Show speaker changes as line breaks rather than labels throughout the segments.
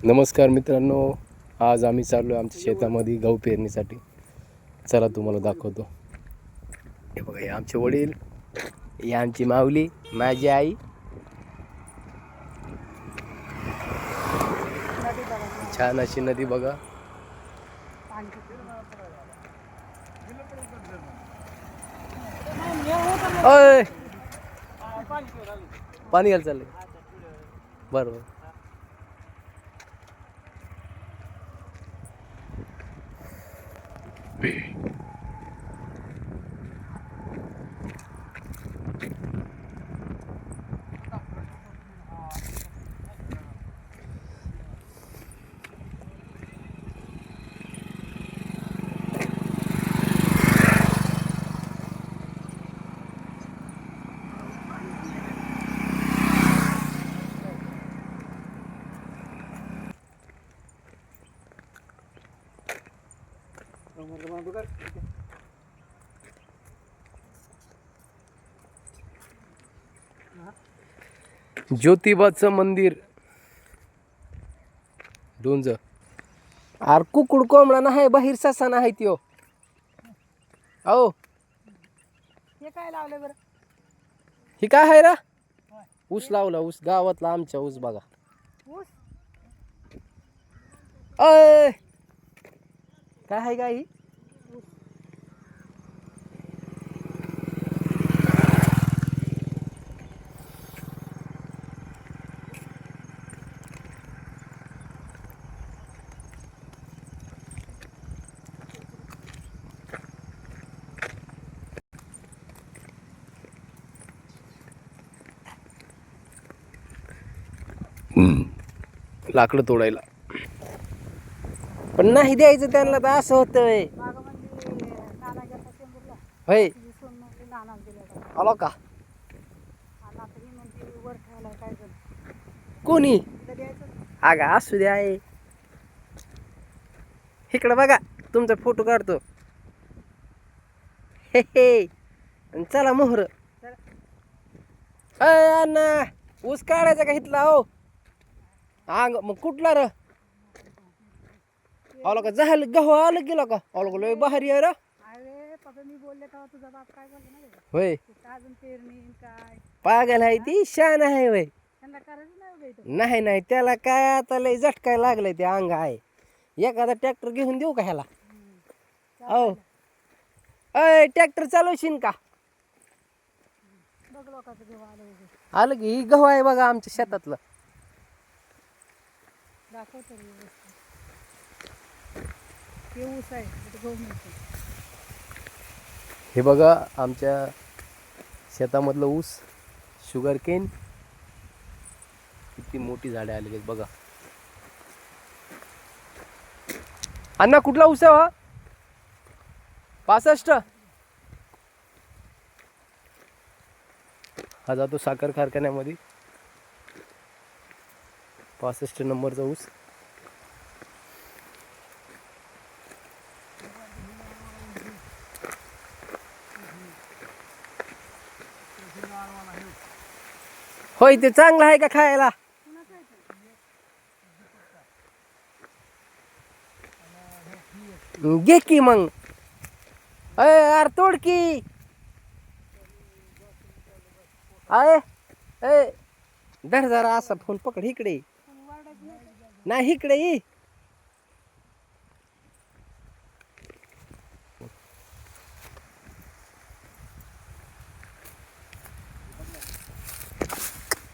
नमस्कार मित्रांनो, आज आम्ही चाललो आहे आमच्या शेतामध्ये गहू पेरणीसाठी. चला तुम्हाला दाखवतो. हे बघा, हे आमचे वडील, ही आमची माऊली, माझी आई. छान अशी नदी बघा. ओय, पाणी घ्यायला चाललंय. बरोबर. ज्योतिबाचं मंदिर डोंज. आर कुकुड कोंबडा नाही, बाहेर ससा नाही त्यो. अहो,
हे काय लावलं बरं?
ही काय आहे रा? ऊस लावला, ऊस गावातला आमच्या ऊस बघा.
ऊस
अय, काय आहे काय ही? लाकडं तोडायला पण नाही द्यायचं त्यांना, तर असं होतंय.
बागामध्ये नाना गेला चेंबूरला,
होय,
तिची सून म्हणते नानाला दिलं का?
आलो का
आणि आता ही म्हणते वर ठेवला काय झालं?
कोणी?
तिला द्यायचं
अगं असू द्या आहे. इकडं बघा, तुमचा फोटो काढतो. हे हे, आणि चला मोहर. अय अण्णा, ऊस काढायचा का इथला? हो अंग मग कुठला र? आलो का? झालं गहू आलं गेला का? आलो का? लय भारी आहे रा.
अरे पप्पा, मी बोलले तेव्हा तुझा बाप काय बोलला ना रे?
होय,
ते अजून पेरणी काय
पागल आहे ती, शान आहे. होय,
त्यांना करायचं नाही उभे इथं.
नाही नाही, त्याला काय आता लय झटकाय लागलंय, ते अंग आहे. एखादा ट्रॅक्टर घेऊन देऊ का ह्याला? हो, अय ट्रॅक्टर चालवशील का?
बघ लोकांचं घेऊ आलं उभे.
आलं की, ही गहू आहे बघा आमच्या शेतातलं.
दाखवतो रे व्यवस्थित. हे ऊस आहे, इथं गहू मिळतो.
हे बघा आमच्या शेतामधलं ऊस, शुगर केन. किती मोठी झाडे आली आहेत बघा. अण्णा कुठला ऊस आहे हा? 65. हा जातो साखर कारखान्यामध्ये. 65 नंबरचा ऊस. होय, ते चांगलं आहे का खायला? घे की मग. अय यार, तोड की. अय ए, धर जरा असा फोन पकड. इकडे नाही, इकडे ये.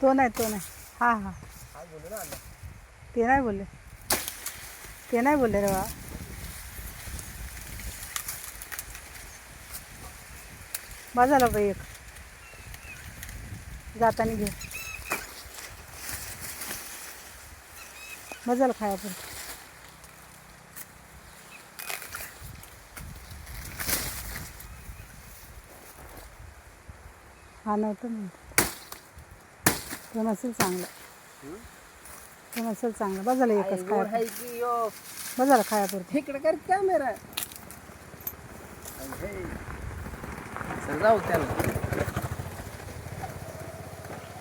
तो नाही, तो नाही. हा हा, ते नाही बोलले, ते नाही बोलले रे बा. बाजारला बाई एक जाताना घे, बाजारला खाया पण. हा नव्हतं म्हणते, तो नसेल चांगलं, तो नसेल चांगलं. बाजारला एकच खाया, बाजारला खाया पुरतं.
इकडे कर कॅमेरा. जाऊ त्याला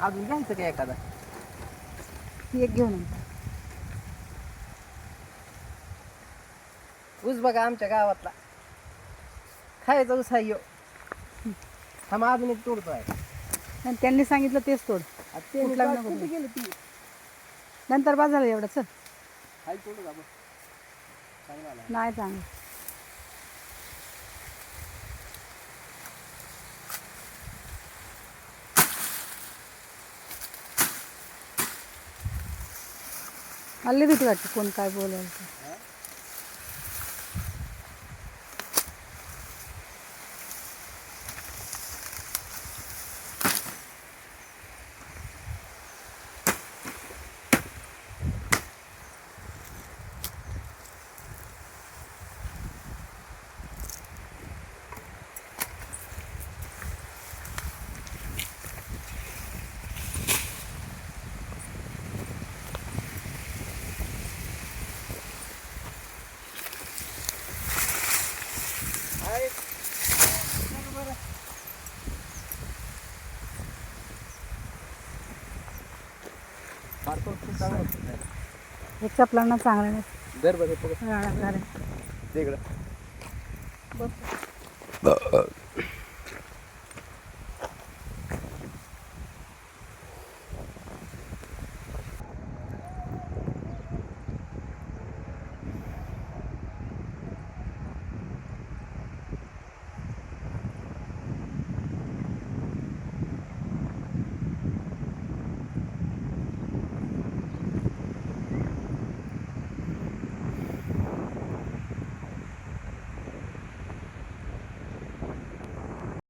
अजून घ्यायचं का एखादा?
ती एक घेऊन ये.
ऊस बघा आमच्या गावातला खायचा ऊस आहे ह्यो. हा मग अजून एक तोडतो आहे.
आणि त्यांनी सांगितलं तेच तोड.
आता ते
कुठला
काय
नको
कुठे
तोडू.
गेलं ती
नंतर बाजारला एवढं चल.
हाय तोडू का बघ. चांगला आला.
नाही चांगलं. हल्ली भीती वाटते कोण काय बोलायचं.
हाय. मारतो खूप चांगला होता.
हे चपलांना चांगलं नाही.
दर बरं पकड
राडा झाला.
तिकडं
बस.